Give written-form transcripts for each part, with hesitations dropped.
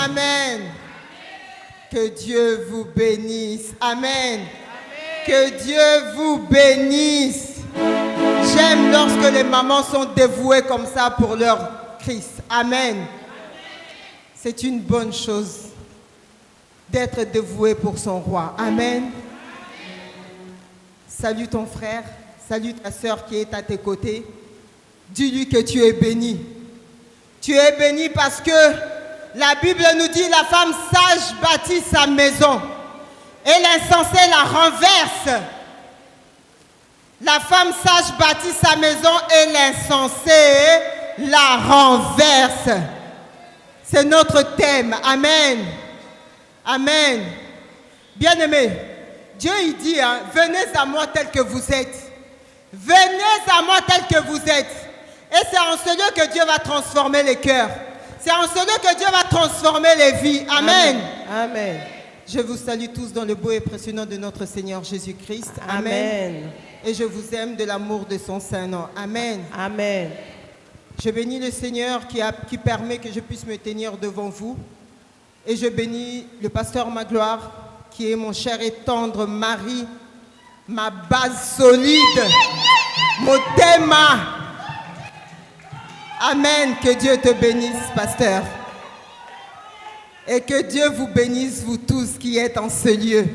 amen. Que Dieu vous bénisse. Amen. Que Dieu vous bénisse. J'aime lorsque les mamans sont dévouées comme ça pour leur Christ. Amen. C'est une bonne chose d'être dévoué pour son roi. Amen. Salue ton frère, salue ta sœur qui est à tes côtés. Dis-lui que tu es béni. Tu es béni parce que la Bible nous dit la femme sage bâtit sa maison et l'insensé la renverse. La femme sage bâtit sa maison et l'insensé la renverse. C'est notre thème. Amen. Amen. Bien-aimés, Dieu il dit, venez à moi tel que vous êtes. Venez à moi tel que vous êtes. Et c'est en ce lieu que Dieu va transformer les cœurs. C'est en ce lieu que Dieu va transformer les vies. Amen. Amen. Amen. Je vous salue tous dans le beau et précieux nom de notre Seigneur Jésus-Christ. Amen. Amen. Et je vous aime de l'amour de son saint nom. Amen. Amen. Je bénis le Seigneur qui permet que je puisse me tenir devant vous. Et je bénis le pasteur Magloire, qui est mon cher et tendre mari, ma base solide, mon thème. Amen. Que Dieu te bénisse, pasteur. Et que Dieu vous bénisse, vous tous qui êtes en ce lieu.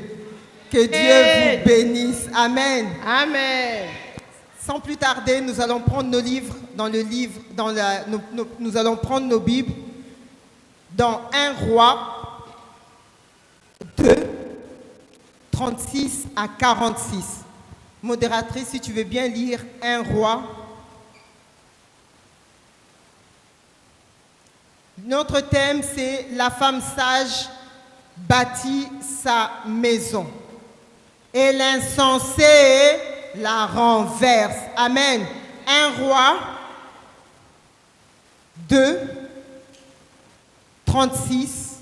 Que Dieu vous bénisse. Amen. Amen. Sans plus tarder, nous allons prendre nos livres, nous allons prendre nos Bibles dans 1 Roi 2, 36 à 46. Modératrice, si tu veux bien lire 1 Roi. Notre thème, c'est la femme sage bâtit sa maison et l'insensé la renverse. Amen. 1 Roi 2, 36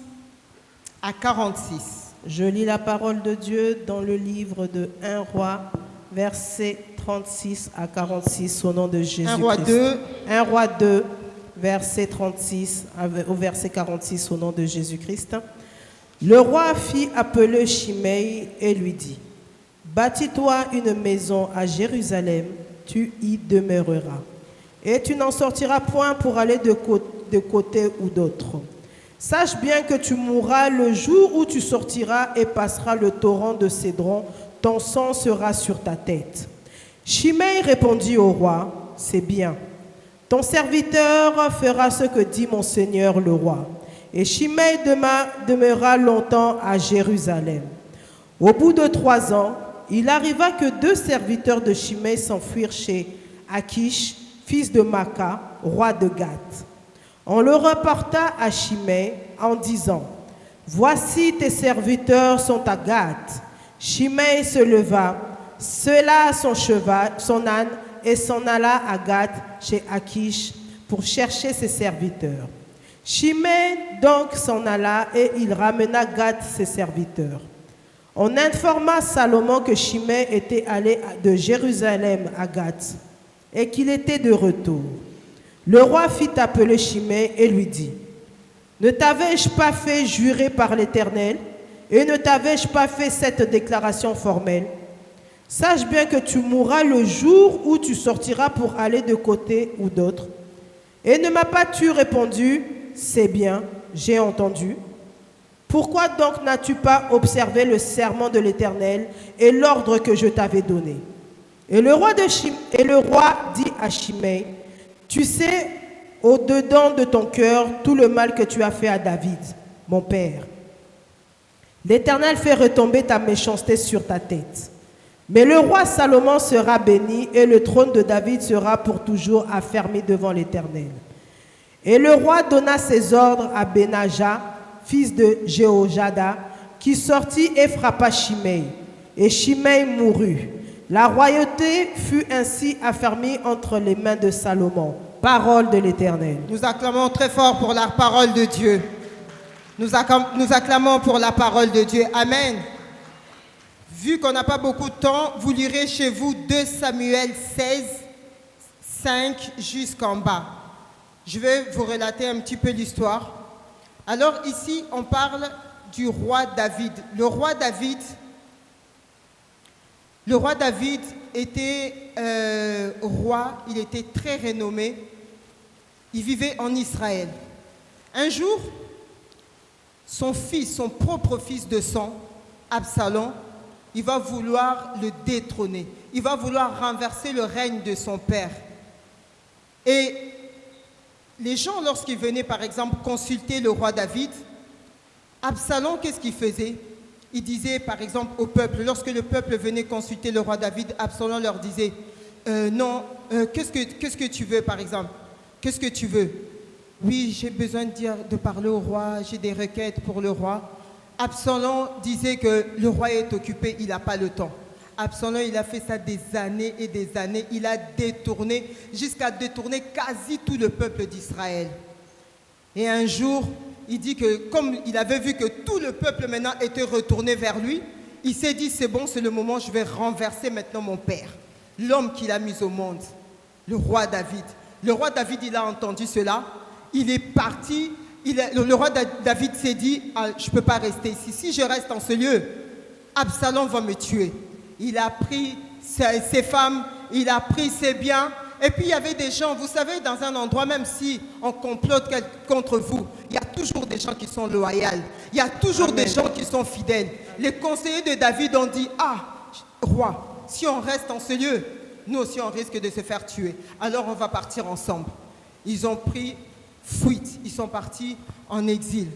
à 46. Je lis la parole de Dieu dans le livre de 1 Roi, versets 36 à 46, au nom de Jésus-Christ. 1 Roi 2. 1 Roi 2, verset 36 au verset 46, au nom de Jésus-Christ. Le roi fit appeler Shimei et lui dit: bâtis-toi une maison à Jérusalem, tu y demeureras. Et tu n'en sortiras point pour aller de côté ou d'autre. Sache bien que tu mourras le jour où tu sortiras et passeras le torrent de Cédron, ton sang sera sur ta tête. Shimei répondit au roi: c'est bien. Ton serviteur fera ce que dit mon seigneur le roi. Et Shimei demeura longtemps à Jérusalem. Au bout de 3 ans, il arriva que 2 serviteurs de Shimei s'enfuirent chez Akish, fils de Maaka, roi de Gath. On le rapporta à Shimei en disant: voici tes serviteurs sont à Gath. Shimei se leva, sella son cheval, son âne, et s'en alla à Gath chez Akish pour chercher ses serviteurs. Shimei donc s'en alla et il ramena Gath ses serviteurs. On informa Salomon que Shimei était allé de Jérusalem à Gath et qu'il était de retour. Le roi fit appeler Shimei et lui dit: ne t'avais-je pas fait jurer par l'Éternel et ne t'avais-je pas fait cette déclaration formelle? Sache bien que tu mourras le jour où tu sortiras pour aller de côté ou d'autre. Et ne m'as pas tu répondu: c'est bien, j'ai entendu. Pourquoi donc n'as-tu pas observé le serment de l'Éternel et l'ordre que je t'avais donné? Et le roi dit à Shimei: tu sais au-dedans de ton cœur tout le mal que tu as fait à David, mon père. L'Éternel fait retomber ta méchanceté sur ta tête. Mais le roi Salomon sera béni et le trône de David sera pour toujours affermi devant l'Éternel. Et le roi donna ses ordres à Benaja, fils de Jéhojada, qui sortit et frappa Shimei. Et Shimei mourut. La royauté fut ainsi affermie entre les mains de Salomon. Parole de l'Éternel. Nous acclamons très fort pour la parole de Dieu. Nous acclamons pour la parole de Dieu. Amen. Vu qu'on n'a pas beaucoup de temps, vous lirez chez vous 2 Samuel 16, 5 jusqu'en bas. Je vais vous relater un petit peu l'histoire. Alors ici, on parle du roi David. Le roi David était roi, il était très renommé. Il vivait en Israël. Un jour, son fils, son propre fils de sang, Absalom, il va vouloir le détrôner. Il va vouloir renverser le règne de son père. Et les gens, lorsqu'ils venaient par exemple consulter le roi David, Absalom, qu'est-ce qu'il faisait? Il disait par exemple au peuple, lorsque le peuple venait consulter le roi David, Absalom leur disait non, qu'est-ce que tu veux par exemple? Qu'est-ce que tu veux? Oui, j'ai besoin de parler au roi, j'ai des requêtes pour le roi. Absalom disait que le roi est occupé, il n'a pas le temps. Absalom, il a fait ça des années et des années. Il a détourné, jusqu'à détourner quasi tout le peuple d'Israël. Et un jour, il dit que comme il avait vu que tout le peuple maintenant était retourné vers lui, il s'est dit, c'est bon, c'est le moment, je vais renverser maintenant mon père, l'homme qu'il a mis au monde, le roi David. Le roi David, il a entendu cela, il est parti, le roi David s'est dit, ah, je ne peux pas rester ici, si je reste en ce lieu, Absalom va me tuer. Il a pris ses femmes, il a pris ses biens. Et puis il y avait des gens, vous savez, dans un endroit, même si on complote contre vous, il y a toujours des gens qui sont loyaux. Il y a toujours des gens qui sont fidèles. Les conseillers de David ont dit, ah, roi, si on reste en ce lieu, nous aussi on risque de se faire tuer. Alors on va partir ensemble. Ils ont pris fuite, ils sont partis en exil.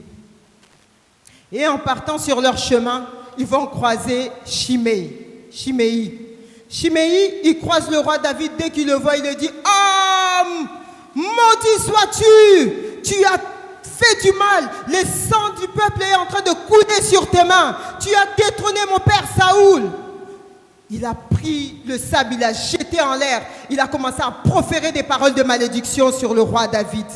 Et en partant sur leur chemin, ils vont croiser Shimei. Shimei, il croise le roi David, dès qu'il le voit, il lui dit, « Oh, maudit sois-tu, tu as fait du mal, le sang du peuple est en train de couler sur tes mains, tu as détrôné mon père Saoul. » Il a pris le sable, il a jeté en l'air, il a commencé à proférer des paroles de malédiction sur le roi David.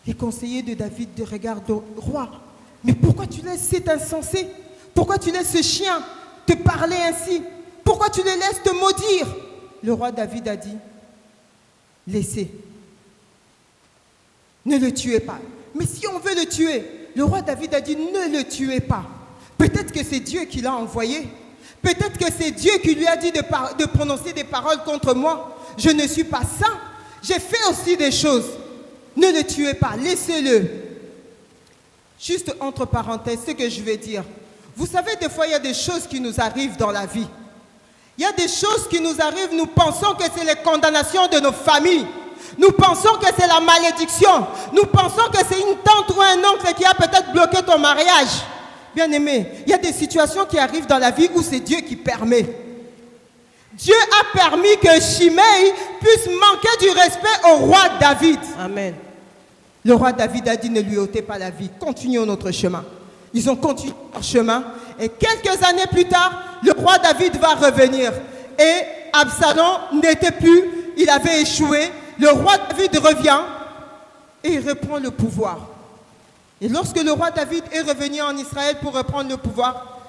Les conseillers de David regardent le roi, « Mais pourquoi tu laisses cet insensé? Pourquoi tu laisses ce chien te parler ainsi? Pourquoi tu le laisses te maudire? » Le roi David a dit, laissez. Ne le tuez pas. Mais si on veut le tuer, le roi David a dit, ne le tuez pas. Peut-être que c'est Dieu qui l'a envoyé. Peut-être que c'est Dieu qui lui a dit de prononcer des paroles contre moi. Je ne suis pas saint. J'ai fait aussi des choses. Ne le tuez pas, laissez-le. Juste entre parenthèses, ce que je vais dire. Vous savez, des fois, il y a des choses qui nous arrivent dans la vie. Il y a des choses qui nous arrivent, nous pensons que c'est les condamnations de nos familles. Nous pensons que c'est la malédiction. Nous pensons que c'est une tante ou un oncle qui a peut-être bloqué ton mariage. Bien aimé, il y a des situations qui arrivent dans la vie où c'est Dieu qui permet. Dieu a permis que Shimei puisse manquer du respect au roi David. Amen. Le roi David a dit, ne lui ôtez pas la vie, continuons notre chemin. Ils ont continué leur chemin et quelques années plus tard, le roi David va revenir. Et Absalom n'était plus, il avait échoué. Le roi David revient et il reprend le pouvoir. Et lorsque le roi David est revenu en Israël pour reprendre le pouvoir,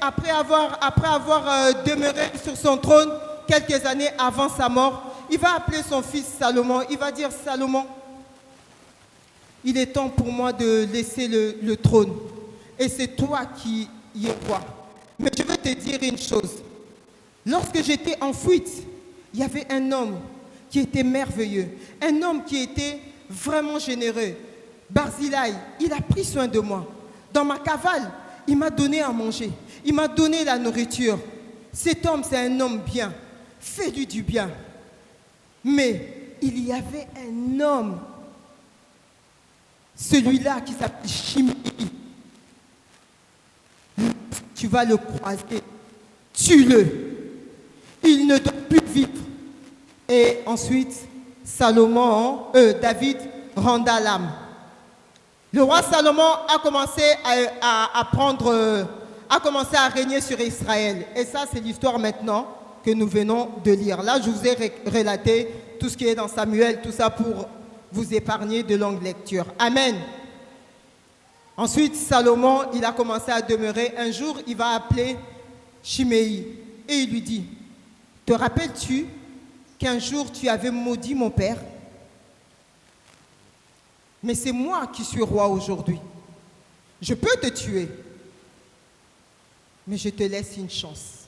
après avoir demeuré sur son trône quelques années avant sa mort, il va appeler son fils Salomon. Il va dire, Salomon, il est temps pour moi de laisser le trône. Et c'est toi qui y es roi. Mais je veux te dire une chose. Lorsque j'étais en fuite, il y avait un homme qui était merveilleux. Un homme qui était vraiment généreux. Barzillai, il a pris soin de moi. Dans ma cavale, il m'a donné à manger. Il m'a donné la nourriture. Cet homme, c'est un homme bien. Fais-lui du bien. Mais il y avait un homme, celui-là qui s'appelle Shimei. Tu vas le croiser. Tue-le. Il ne doit plus vivre. Et ensuite, David renda l'âme. Le roi Salomon a commencé a commencé à régner sur Israël. Et ça, c'est l'histoire maintenant que nous venons de lire. Là, je vous ai relaté tout ce qui est dans Samuel, tout ça pour vous épargner de longues lectures. Amen. Ensuite, Salomon, il a commencé à demeurer. Un jour, il va appeler Shimei et il lui dit, « Te rappelles-tu qu'un jour tu avais maudit mon père? Mais c'est moi qui suis roi aujourd'hui. Je peux te tuer, mais je te laisse une chance.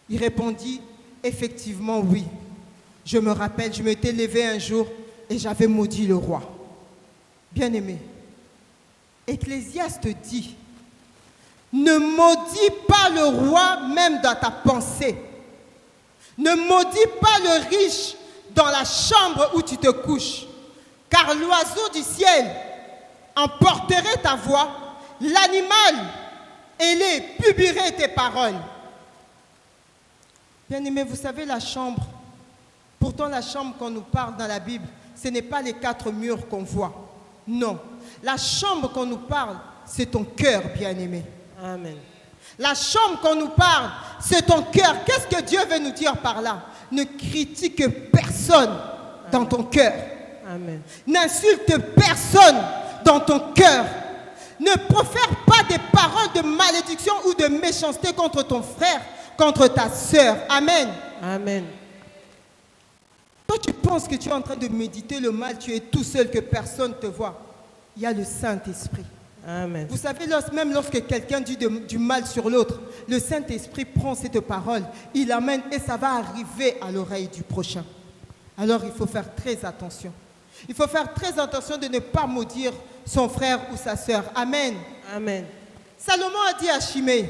Il répondit, effectivement oui. Je me rappelle, je m'étais levé un jour et j'avais maudit le roi. Bien-aimé, Ecclésiaste dit, ne maudis pas le roi même dans ta pensée. Ne maudis pas le riche dans la chambre où tu te couches, car l'oiseau du ciel emporterait ta voix, l'animal ailé publierait tes paroles. Bien-aimé, vous savez la chambre, pourtant la chambre qu'on nous parle dans la Bible, ce n'est pas les 4 murs qu'on voit. Non, la chambre qu'on nous parle, c'est ton cœur, bien-aimé. Amen. La chambre qu'on nous parle, c'est ton cœur. Qu'est-ce que Dieu veut nous dire par là? Ne critique personne dans ton cœur. Amen. N'insulte personne dans ton cœur. Ne profère pas des paroles de malédiction ou de méchanceté contre ton frère, contre ta sœur. Amen. Amen. Toi, tu penses que tu es en train de méditer le mal, tu es tout seul, que personne ne te voit. Il y a le Saint-Esprit. Amen. Vous savez, même lorsque quelqu'un dit du mal sur l'autre, le Saint-Esprit prend cette parole, il l'amène et ça va arriver à l'oreille du prochain. Alors, il faut faire très attention. Il faut faire très attention de ne pas maudire son frère ou sa sœur. Amen. Amen. Salomon a dit à Shimei,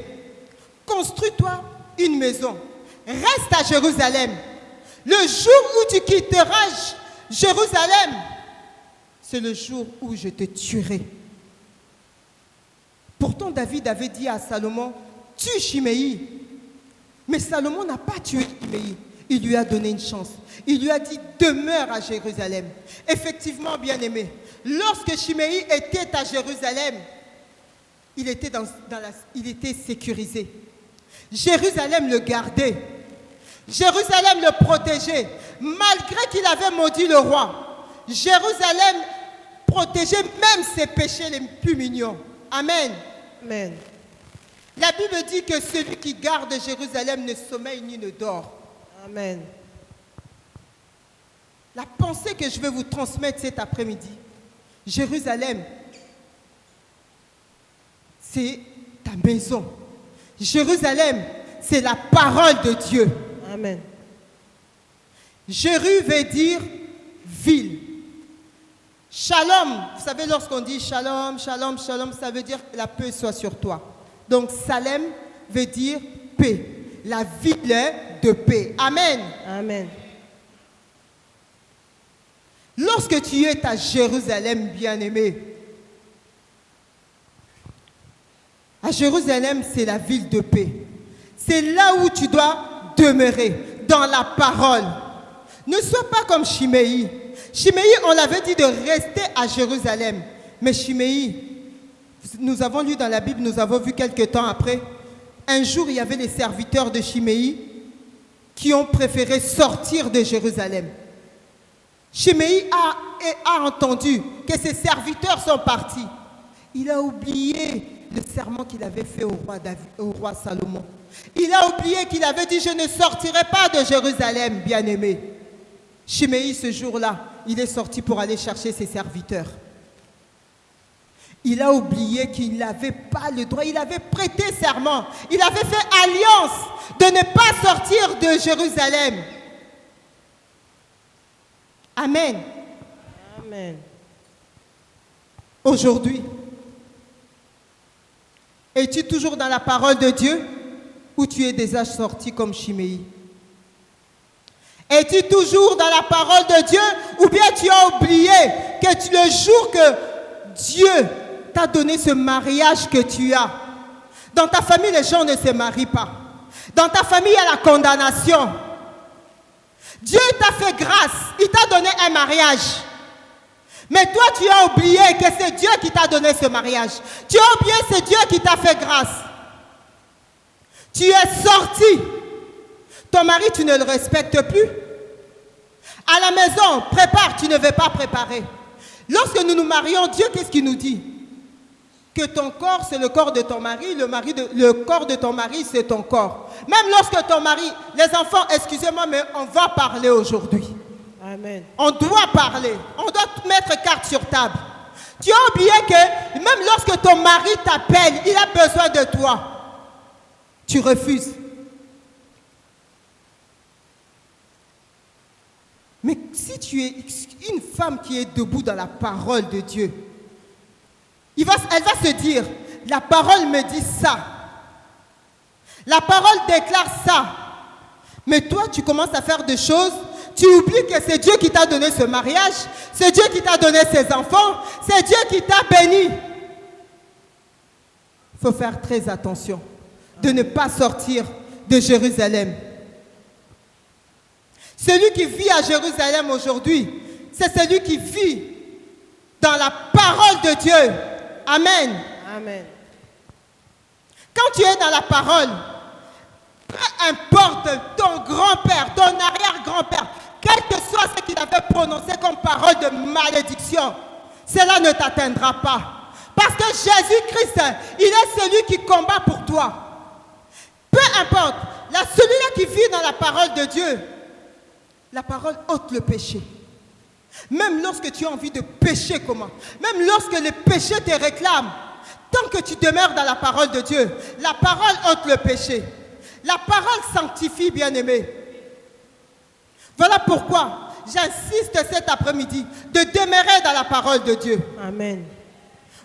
construis-toi une maison, reste à Jérusalem. Le jour où tu quitteras Jérusalem, c'est le jour où je te tuerai. Pourtant, David avait dit à Salomon, tue Shimei. Mais Salomon n'a pas tué Shimei. Il lui a donné une chance. Il lui a dit, demeure à Jérusalem. Effectivement, bien-aimé, lorsque Shimei était à Jérusalem, il était sécurisé. Jérusalem le gardait. Jérusalem le protégeait. Malgré qu'il avait maudit le roi, Jérusalem protégeait même ses péchés les plus mignons. Amen. Amen. La Bible dit que celui qui garde Jérusalem ne sommeille ni ne dort. Amen. La pensée que je vais vous transmettre cet après-midi, Jérusalem, c'est ta maison. Jérusalem, c'est la parole de Dieu. Amen. Jéru veut dire ville. Shalom, vous savez, lorsqu'on dit shalom, shalom, shalom, ça veut dire que la paix soit sur toi. Donc Salem veut dire paix. La ville de paix. Amen. Amen. Lorsque tu es à Jérusalem, bien-aimé, à Jérusalem, c'est la ville de paix. C'est là où tu dois demeurer, dans la parole. Ne sois pas comme Shimei. Shimei, on l'avait dit de rester à Jérusalem. Mais Shimei, nous avons lu dans la Bible, nous avons vu quelques temps après, un jour, il y avait les serviteurs de Shimei qui ont préféré sortir de Jérusalem. Shimei a entendu que ses serviteurs sont partis. Il a oublié le serment qu'il avait fait au roi Salomon. Il a oublié qu'il avait dit, je ne sortirai pas de Jérusalem, bien-aimé. Shimei, ce jour-là, il est sorti pour aller chercher ses serviteurs. Il a oublié qu'il n'avait pas le droit, il avait prêté serment, il avait fait alliance de ne pas sortir de Jérusalem. Amen. Amen. Aujourd'hui, es-tu toujours dans la parole de Dieu ou tu es déjà sorti comme Shimei? Es-tu toujours dans la parole de Dieu ou bien tu as oublié que le jour que Dieu t'a donné ce mariage que tu as, dans ta famille les gens ne se marient pas, dans ta famille il y a la condamnation. Dieu t'a fait grâce, il t'a donné un mariage. Mais toi tu as oublié que c'est Dieu qui t'a donné ce mariage. Tu as oublié que c'est Dieu qui t'a fait grâce. Tu es sorti. Ton mari, tu ne le respectes plus. À la maison, prépare, tu ne veux pas préparer. Lorsque nous nous marions, Dieu, qu'est-ce qu'il nous dit? Que ton corps, c'est le corps de ton mari, le corps de ton mari, c'est ton corps. Même lorsque ton mari, les enfants, excusez-moi, mais on va parler aujourd'hui. Amen. On doit parler. On doit mettre sur table. Tu as oublié que même lorsque ton mari t'appelle, il a besoin de toi. Tu refuses. Mais si tu es une femme qui est debout dans la parole de Dieu, elle va se dire, la parole me dit ça. La parole déclare ça. Mais toi, tu commences à faire des choses, tu oublies que c'est Dieu qui t'a donné ce mariage, c'est Dieu qui t'a donné ces enfants, c'est Dieu qui t'a béni. Il faut faire très attention de ne pas sortir de Jérusalem. Celui qui vit à Jérusalem aujourd'hui, c'est celui qui vit dans la parole de Dieu. Amen. Amen. Quand tu es dans la parole, peu importe ton grand-père, ton arrière-grand-père, quel que soit ce qu'il avait prononcé comme parole de malédiction, cela ne t'atteindra pas. Parce que Jésus-Christ, il est celui qui combat pour toi. Peu importe, celui-là qui vit dans la parole de Dieu, la parole ôte le péché. Même lorsque tu as envie de pécher, comment? Même lorsque le péché te réclame, tant que tu demeures dans la parole de Dieu, la parole ôte le péché. La parole sanctifie, bien-aimé. Voilà pourquoi j'insiste cet après-midi de demeurer dans la parole de Dieu. Amen.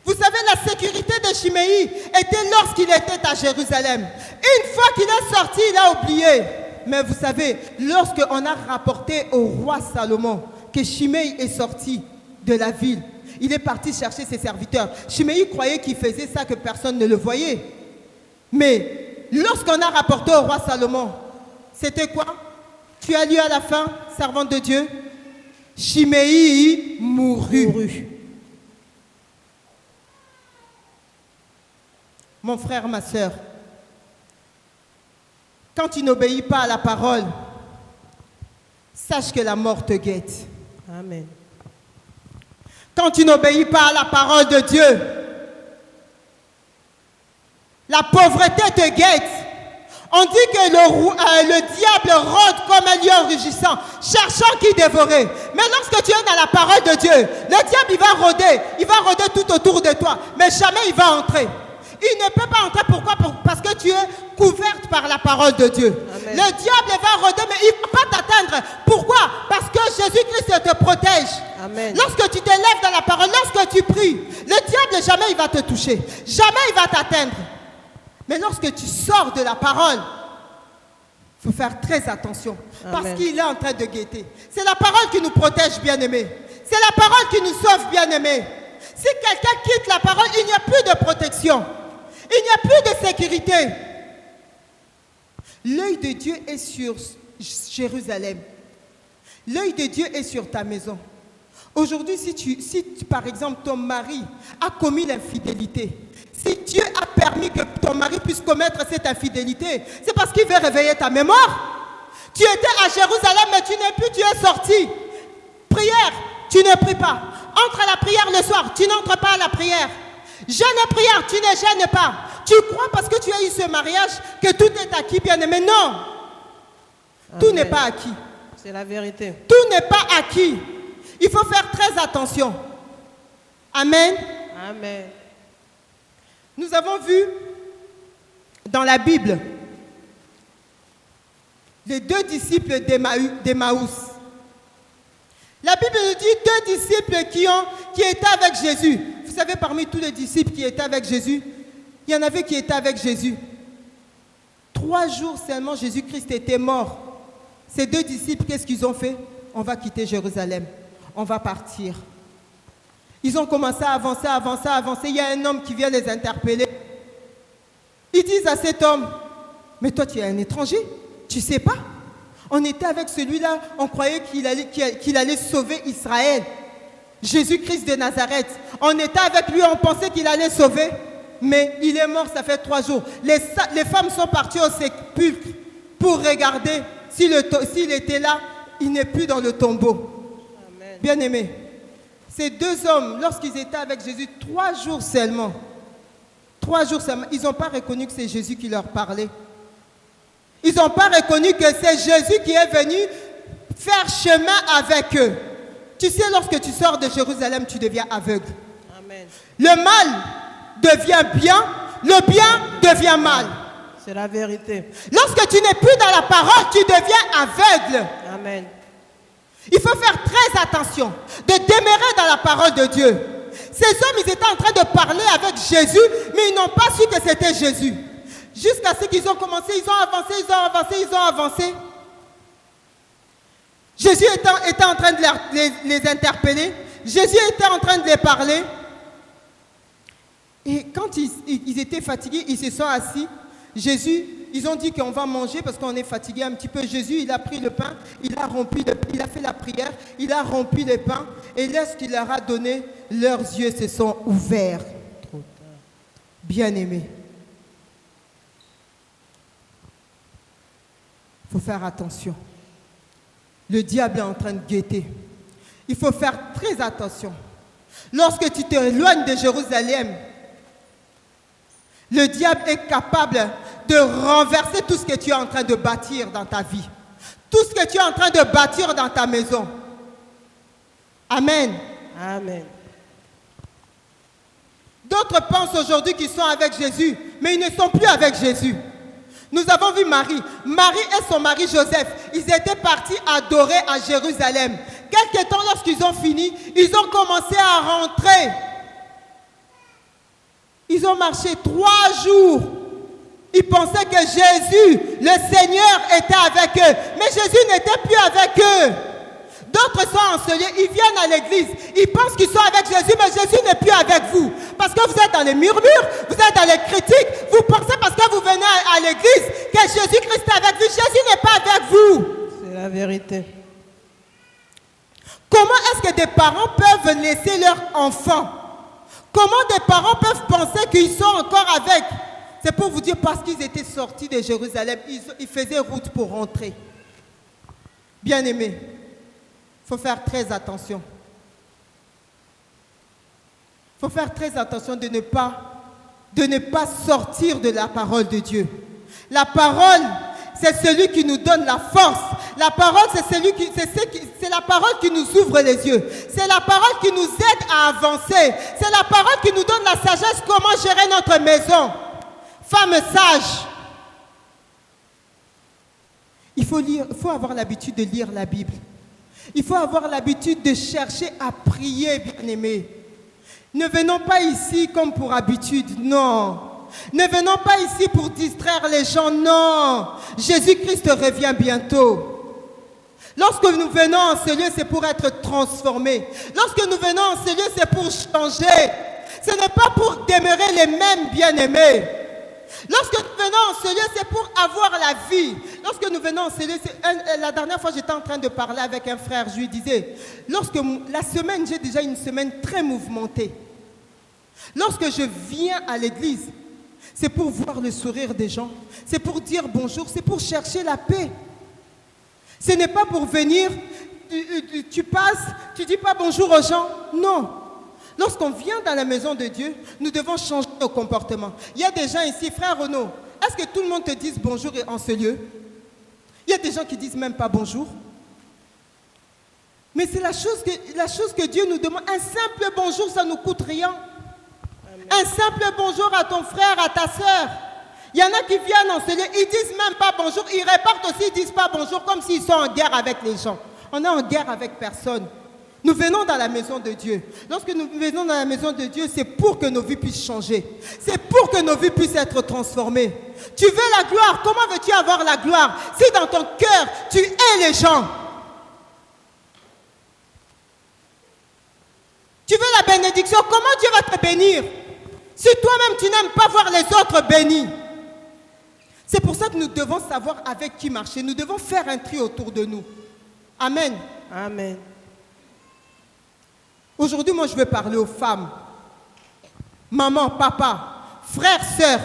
Vous savez, la sécurité de Chiméi était lorsqu'il était à Jérusalem. Une fois qu'il est sorti, il a oublié. Mais vous savez, lorsqu'on a rapporté au roi Salomon que Chiméi est sorti de la ville, il est parti chercher ses serviteurs. Chiméi croyait qu'il faisait ça, que personne ne le voyait. Mais lorsqu'on a rapporté au roi Salomon, c'était quoi? Tu as lu à la fin, servante de Dieu? Chiméi mourut. Mon frère, ma soeur, quand tu n'obéis pas à la parole, sache que la mort te guette. Amen. Quand tu n'obéis pas à la parole de Dieu, la pauvreté te guette. On dit que le diable rôde comme un lion rugissant, cherchant qui dévorer. Mais lorsque tu es dans la parole de Dieu, le diable il va rôder tout autour de toi, mais jamais il va entrer. Il ne peut pas entrer, pourquoi? Parce que tu es couverte par la parole de Dieu. Amen. Le diable va rôder, mais il ne peut pas t'atteindre. Pourquoi? Parce que Jésus-Christ te protège. Amen. Lorsque tu te lèves dans la parole, lorsque tu pries, le diable jamais il va te toucher. Jamais il va t'atteindre. Mais lorsque tu sors de la parole, il faut faire très attention. Parce Amen. qu'il est en train de guetter. C'est la parole qui nous protège, bien-aimés. C'est la parole qui nous sauve, bien-aimés. Si quelqu'un quitte la parole, il n'y a plus de protection. Il n'y a plus de sécurité. L'œil de Dieu est sur Jérusalem. L'œil de Dieu est sur ta maison. Aujourd'hui, si par exemple ton mari a commis l'infidélité, si Dieu a permis que ton mari puisse commettre cette infidélité, c'est parce qu'il veut réveiller ta mémoire. Tu étais à Jérusalem, mais tu n'es plus, tu es sorti. Prière, tu ne pries pas. Entre à la prière le soir, tu n'entres pas à la prière. Jeûne et prière, tu ne jeûnes pas. Tu crois parce que tu as eu ce mariage que tout est acquis, bien-aimé. Non. Amen. Tout n'est pas acquis. C'est la vérité. Tout n'est pas acquis. Il faut faire très attention. Amen. Amen. Nous avons vu dans la Bible les deux disciples d'Emmaüs. La Bible nous dit deux disciples qui étaient avec Jésus. Vous savez, parmi tous les disciples qui étaient avec Jésus, il y en avait qui étaient avec Jésus. 3 jours seulement, Jésus-Christ était mort. Ces deux disciples, qu'est-ce qu'ils ont fait? On va quitter Jérusalem. On va partir. Ils ont commencé à avancer, avancer, avancer. Il y a un homme qui vient les interpeller. Ils disent à cet homme, mais toi tu es un étranger, tu ne sais pas? On était avec celui-là, on croyait qu'il allait sauver Israël. Jésus-Christ de Nazareth. On était avec lui, on pensait qu'il allait sauver. Mais il est mort, ça fait 3 jours. Les femmes sont parties au sépulcre pour regarder s'il était là. Il n'est plus dans le tombeau. Bien-aimés, ces deux hommes, lorsqu'ils étaient avec Jésus, 3 jours seulement, ils n'ont pas reconnu que c'est Jésus qui leur parlait. Ils n'ont pas reconnu que c'est Jésus qui est venu faire chemin avec eux. Tu sais, lorsque tu sors de Jérusalem, tu deviens aveugle. Amen. Le mal devient bien, le bien devient mal. C'est la vérité. Lorsque tu n'es plus dans la parole, tu deviens aveugle. Amen. Il faut faire très attention de demeurer dans la parole de Dieu. Ces hommes, ils étaient en train de parler avec Jésus, mais ils n'ont pas su que c'était Jésus. Jusqu'à ce qu'ils ont commencé, ils ont avancé. Jésus était en train de les interpeller. Jésus était en train de les parler. Et quand ils étaient fatigués, ils se sont assis. Jésus, ils ont dit qu'on va manger parce qu'on est fatigué un petit peu. Jésus, il a pris le pain, il a fait la prière, il a rempli le pain. Et lorsqu'il leur a donné, leurs yeux se sont ouverts. Bien-aimés, il faut faire attention. Le diable est en train de guetter. Il faut faire très attention. Lorsque tu t'éloignes de Jérusalem, le diable est capable de renverser tout ce que tu es en train de bâtir dans ta vie. Tout ce que tu es en train de bâtir dans ta maison. Amen. Amen. D'autres pensent aujourd'hui qu'ils sont avec Jésus, mais ils ne sont plus avec Jésus. Nous avons vu Marie. Marie et son mari Joseph, ils étaient partis adorer à Jérusalem. Quelque temps, lorsqu'ils ont fini, ils ont commencé à rentrer. Ils ont marché 3 jours. Ils pensaient que Jésus, le Seigneur, était avec eux. Mais Jésus n'était plus avec eux. D'autres sont enseigés, ils viennent à l'église. Ils pensent qu'ils sont avec Jésus, mais Jésus n'est plus avec vous. Parce que vous êtes dans les murmures, vous êtes dans les critiques. Vous pensez parce que vous venez à l'église que Jésus-Christ est avec vous. Jésus n'est pas avec vous. C'est la vérité. Comment est-ce que des parents peuvent laisser leur enfant? Comment des parents peuvent penser qu'ils sont encore avec? C'est pour vous dire parce qu'ils étaient sortis de Jérusalem, ils faisaient route pour rentrer. Bien-aimés, il faut faire très attention. Il faut faire très attention de ne pas sortir de la parole de Dieu. La parole, c'est celui qui nous donne la force. La parole, c'est la parole qui nous ouvre les yeux. C'est la parole qui nous aide à avancer. C'est la parole qui nous donne la sagesse, comment gérer notre maison. Femme sage. Il faut avoir l'habitude de lire la Bible. Il faut avoir l'habitude de chercher à prier, bien-aimés. Ne venons pas ici comme pour habitude, non. Ne venons pas ici pour distraire les gens, non. Jésus-Christ revient bientôt. Lorsque nous venons en ce lieu, c'est pour être transformés. Lorsque nous venons en ce lieu, c'est pour changer. Ce n'est pas pour demeurer les mêmes, bien-aimés. Lorsque nous venons en ce lieu, c'est pour avoir la vie. Lorsque nous venons en ce lieu, la dernière fois, j'étais en train de parler avec un frère, je lui disais, la semaine, j'ai déjà une semaine très mouvementée. Lorsque je viens à l'église, c'est pour voir le sourire des gens, c'est pour dire bonjour, c'est pour chercher la paix. Ce n'est pas pour venir, tu passes, tu ne dis pas bonjour aux gens, non. Lorsqu'on vient dans la maison de Dieu, nous devons changer nos comportements. Il y a des gens ici, frère Renaud, est-ce que tout le monde te dise bonjour en ce lieu? Il y a des gens qui ne disent même pas bonjour. Mais c'est la chose que Dieu nous demande. Un simple bonjour, ça ne nous coûte rien. Amen. Un simple bonjour à ton frère, à ta soeur. Il y en a qui viennent en ce lieu, ils ne disent même pas bonjour. Ils repartent aussi, ils ne disent pas bonjour, comme s'ils sont en guerre avec les gens. On est en guerre avec personne. Nous venons dans la maison de Dieu. Lorsque nous venons dans la maison de Dieu, c'est pour que nos vies puissent changer. C'est pour que nos vies puissent être transformées. Tu veux la gloire? Comment veux-tu avoir la gloire si dans ton cœur, tu hais les gens? Tu veux la bénédiction? Comment Dieu va te bénir si toi-même tu n'aimes pas voir les autres bénis? C'est pour ça que nous devons savoir avec qui marcher. Nous devons faire un tri autour de nous. Amen. Amen. Aujourd'hui, moi, je veux parler aux femmes. Maman, papa, frères, sœurs.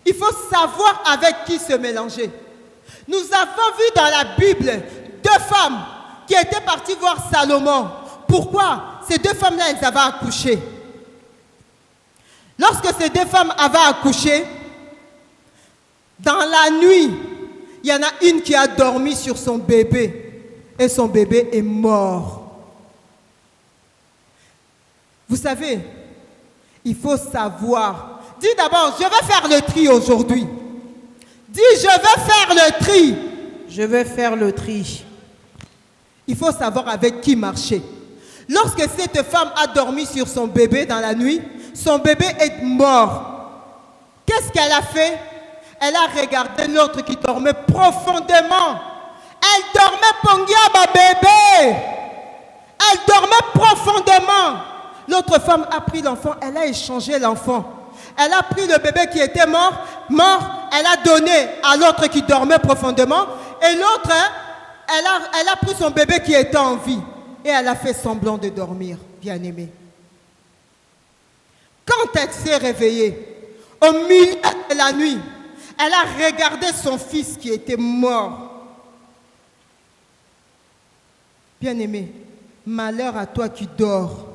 Il faut savoir avec qui se mélanger. Nous avons vu dans la Bible 2 femmes qui étaient parties voir Salomon. Pourquoi? Ces 2 femmes-là, elles avaient accouché. Lorsque ces 2 femmes avaient accouché, dans la nuit, il y en a une qui a dormi sur son bébé. Et son bébé est mort. Vous savez, il faut savoir. Dis d'abord, je vais faire le tri aujourd'hui. Dis, je vais faire le tri. Je vais faire le tri. Il faut savoir avec qui marcher. Lorsque cette femme a dormi sur son bébé dans la nuit, son bébé est mort. Qu'est-ce qu'elle a fait? Elle a regardé l'autre qui dormait profondément. Elle dormait pongia bébé. Elle dormait profondément. L'autre femme a pris l'enfant, elle a échangé l'enfant. Elle a pris le bébé qui était mort, elle a donné à l'autre qui dormait profondément. Et l'autre, elle a pris son bébé qui était en vie. Et elle a fait semblant de dormir, bien-aimée. Quand elle s'est réveillée, au milieu de la nuit, elle a regardé son fils qui était mort. Bien-aimé, malheur à toi qui dors.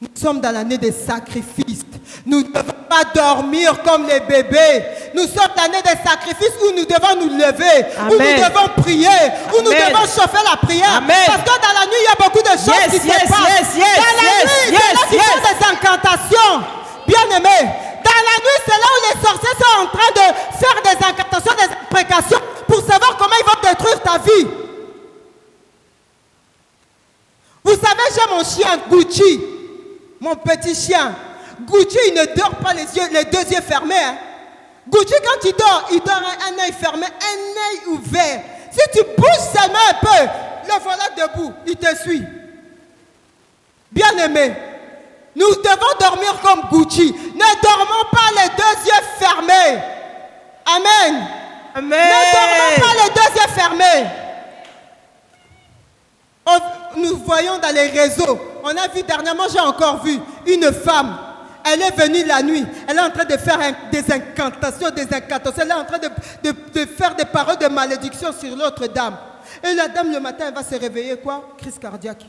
Nous sommes dans l'année des sacrifices. Nous ne devons pas dormir comme les bébés. Nous sommes dans l'année des sacrifices où nous devons nous lever, Amen. où nous devons prier, où nous devons chauffer la prière. Amen. Parce que dans la nuit, il y a beaucoup de choses qui se passent. Dans la nuit, c'est là qu'ils font des incantations. Bien-aimés, dans la nuit, c'est là où les sorciers sont en train de faire des incantations, des imprécations pour savoir comment ils vont détruire ta vie. Vous savez, j'ai mon chien Gucci, mon petit chien. Gucci, il ne dort pas les deux yeux fermés. Hein. Gucci, quand il dort un œil fermé, un œil ouvert. Si tu bouges seulement un peu, le voilà debout, il te suit. Bien-aimé, nous devons dormir comme Gucci. Ne dormons pas les deux yeux fermés. Amen. Amen. Ne dormons pas les deux yeux fermés. Nous voyons dans les réseaux, on a vu dernièrement, j'ai encore vu une femme. Elle est venue la nuit, elle est en train de faire des incantations, elle est en train de faire des paroles de malédiction sur l'autre dame. Et la dame, le matin, elle va se réveiller quoi? Crise cardiaque.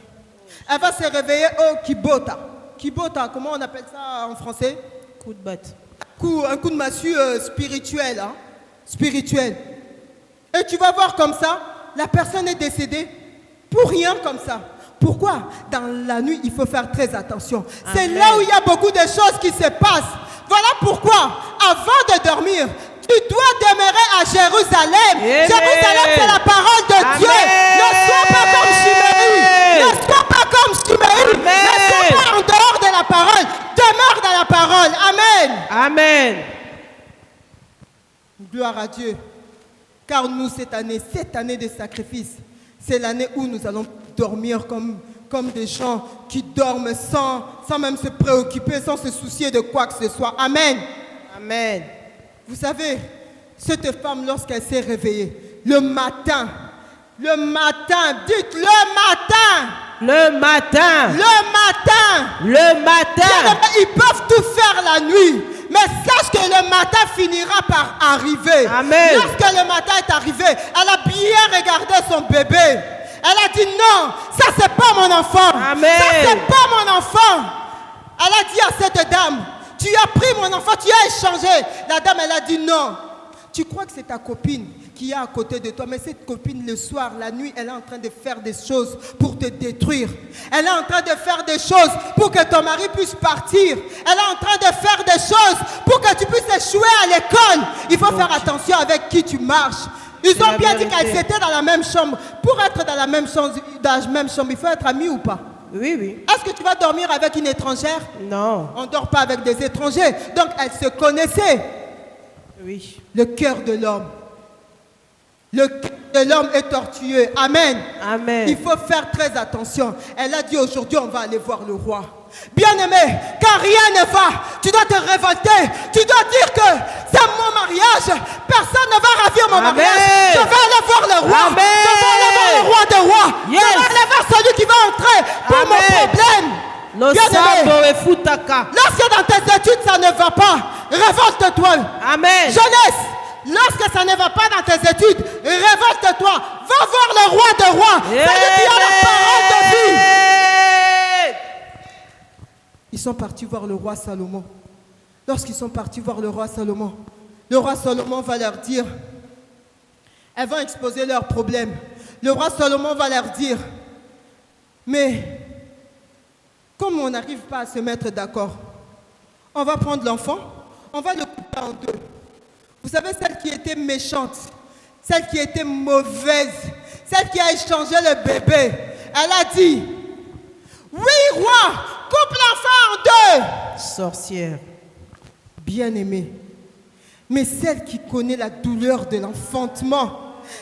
Elle va se réveiller au kibota. Kibota, comment on appelle ça en français? Coup de batte. Un coup de massue spirituel. Hein? Spirituel. Et tu vas voir comme ça, la personne est décédée pour rien comme ça. Pourquoi? Dans la nuit, il faut faire très attention. C'est là où il y a beaucoup de choses qui se passent. Voilà pourquoi, avant de dormir, tu dois demeurer à Jérusalem. Amen. Jérusalem, c'est la parole de Amen. Dieu. Ne sois pas comme Chiméry. Ne sois pas comme Chiméry. Ne sois pas en dehors de la parole. Demeure dans la parole. Amen. Amen. Gloire à Dieu. Car nous, cette année de sacrifice, c'est l'année où nous allons dormir comme des gens qui dorment sans même se préoccuper, sans se soucier de quoi que ce soit. Amen. Amen. Vous savez, cette femme, lorsqu'elle s'est réveillée, le matin, dites le matin, ils peuvent tout faire la nuit, mais sache que le matin finira par arriver. Amen. Lorsque le matin est arrivé, elle a bien regardé son bébé. Elle a dit non, ça c'est pas mon enfant. Amen. Ça c'est pas mon enfant. Elle a dit à cette dame, tu as pris mon enfant, tu as échangé. La dame, elle a dit non. Tu crois que c'est ta copine qui est à côté de toi, mais cette copine, le soir, la nuit, elle est en train de faire des choses pour te détruire. Elle est en train de faire des choses pour que ton mari puisse partir. Elle est en train de faire des choses pour que tu puisses échouer à l'école. Il faut faire attention avec qui tu marches. Ils ont bien dit qu'elles étaient dans la même chambre. Pour être dans la même chambre, il faut être ami ou pas? Oui, oui. Est-ce que tu vas dormir avec une étrangère? Non. On ne dort pas avec des étrangers. Donc, elles se connaissaient. Oui. Le cœur de l'homme. Le cœur de l'homme est tortueux. Amen. Amen. Il faut faire très attention. Elle a dit aujourd'hui, on va aller voir le roi. Bien-aimé, car rien ne va. Tu dois te révolter. Tu dois dire que c'est mon mariage. Personne ne va ravir mon Amen. mariage. Je vais aller voir le roi. Amen. Je vais aller voir le roi des rois. Yes. Je vais aller voir celui qui va entrer pour Amen. mon problème. Lo Bien-aimé, sabo e futaka. lorsque dans tes études ça ne va pas, révolte-toi. Amen. Jeunesse, lorsque ça ne va pas dans tes études, révolte-toi. Va voir le roi des rois. C'est lui qui a la parole de vie. Ils sont partis voir le roi Salomon. Lorsqu'ils sont partis voir le roi Salomon va leur dire, elles vont exposer leurs problèmes. Le roi Salomon va leur dire, mais comme on n'arrive pas à se mettre d'accord, on va prendre l'enfant, on va le couper en deux. Vous savez, celle qui était méchante, celle qui était mauvaise, celle qui a échangé le bébé, elle a dit, oui, roi, coupe l'enfant en deux. Sorcière. Bien-aimée, mais celle qui connaît la douleur de l'enfantement,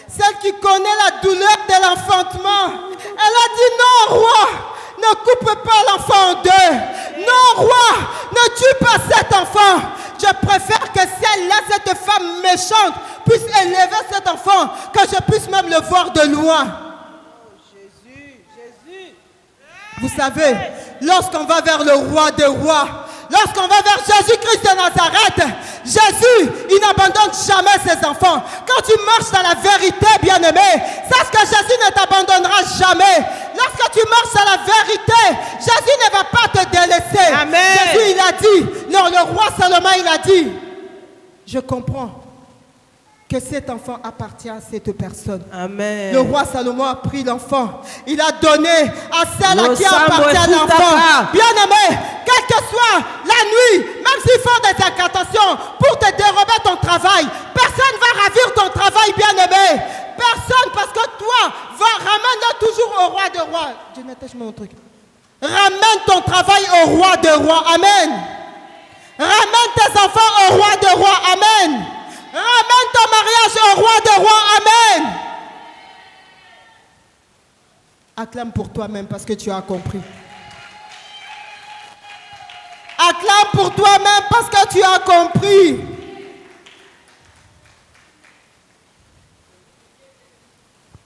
celle qui connaît la douleur de l'enfantement, elle a dit, non, roi, ne coupe pas l'enfant en deux. Non, roi, ne tue pas cet enfant. Je préfère que celle-là, cette femme méchante, puisse élever cet enfant, que je puisse même le voir de loin. Jésus. Vous savez, lorsqu'on va vers le roi des rois, lorsqu'on va vers Jésus-Christ de Nazareth, Jésus, il n'abandonne jamais ses enfants. Quand tu marches dans la vérité, bien-aimé, sache que Jésus ne t'abandonnera jamais. Lorsque tu marches dans la vérité, Jésus ne va pas te délaisser. Amen. Jésus, il a dit, non, le roi Salomon, il a dit, je comprends que cet enfant appartient à cette personne. Amen. Le roi Salomon a pris l'enfant. Il a donné à celle à qui Sambo appartient est l'enfant. tout Bien-aimé, quelle que soit la nuit, même s'ils font des incantations pour te dérober ton travail, personne ne va ravir ton travail, bien-aimé. Personne, parce que toi, ramène-le toujours au roi de rois. Je n'attache mon truc. Ramène ton travail au roi de rois. Amen. Ramène tes enfants au roi de rois. Amen. Ramène ton mariage au roi de rois. Amen. Acclame pour toi-même parce que tu as compris. Acclame pour toi-même parce que tu as compris.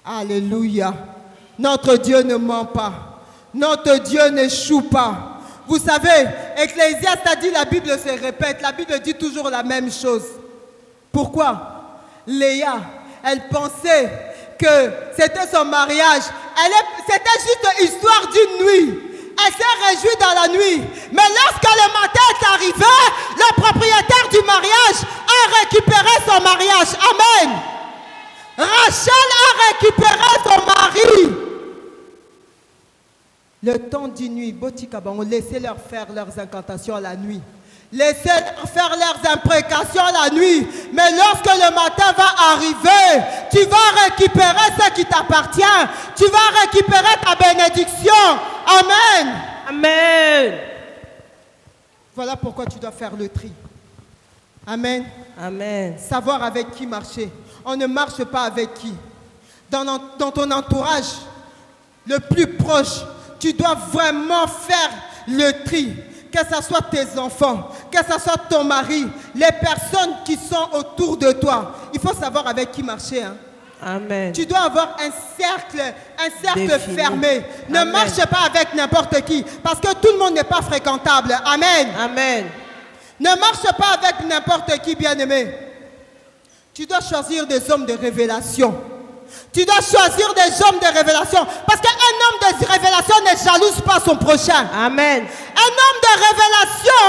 Alléluia. Notre Dieu ne ment pas. Notre Dieu n'échoue pas. Vous savez, Ecclésiaste a dit, la Bible se répète, la Bible dit toujours la même chose. Pourquoi? Léa, elle pensait que c'était son mariage. C'était juste histoire d'une nuit. Elle s'est réjouie dans la nuit. Mais lorsque le matin est arrivé, le propriétaire du mariage a récupéré son mariage. Amen. Rachel a récupéré son mari. Le temps d'une nuit, Botikabon, laissez-leur faire leurs incantations la nuit. Laissez-leur faire leurs imprécations la nuit. Mais lorsque le matin va arriver, tu vas récupérer ce qui t'appartient. Tu vas récupérer ta bénédiction. Amen. Amen. Voilà pourquoi tu dois faire le tri. Amen. Amen. Savoir avec qui marcher. On ne marche pas avec qui. Dans ton entourage le plus proche, tu dois vraiment faire le tri. Que ce soit tes enfants, que ce soit ton mari, les personnes qui sont autour de toi. Il faut savoir avec qui marcher. Hein. Amen. Tu dois avoir un cercle défini. fermé. Ne Amen. marche pas avec n'importe qui, parce que tout le monde n'est pas fréquentable. Amen. Amen. Ne marche pas avec n'importe qui, bien-aimé. Tu dois choisir des hommes de révélation. Tu dois choisir des hommes de révélation. Parce qu'un homme de révélation ne jalouse pas son prochain. Amen. Un homme de révélation,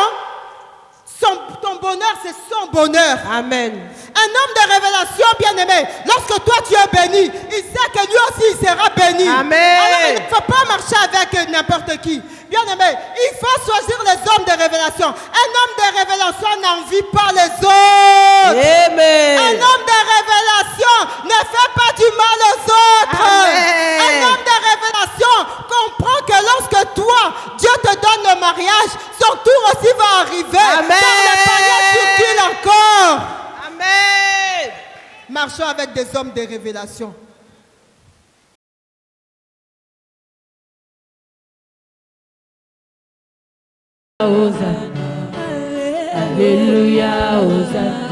ton bonheur, c'est son bonheur. Amen. Un homme de révélation, bien-aimé, lorsque toi tu es béni, il sait que lui aussi il sera béni. Amen. Alors il ne faut pas marcher avec n'importe qui. Bien-aimé, il faut choisir les hommes de révélation. Un homme de révélation n'envie pas les autres. Amen. Un homme de révélation ne fait pas du mal aux autres. Amen. Un homme de révélation comprend que lorsque toi, Dieu te donne le mariage, son tour aussi va arriver. Amen. Dans le panier circule encore. Amen. Marchons avec des hommes de révélation. Alléluia, Hosanna.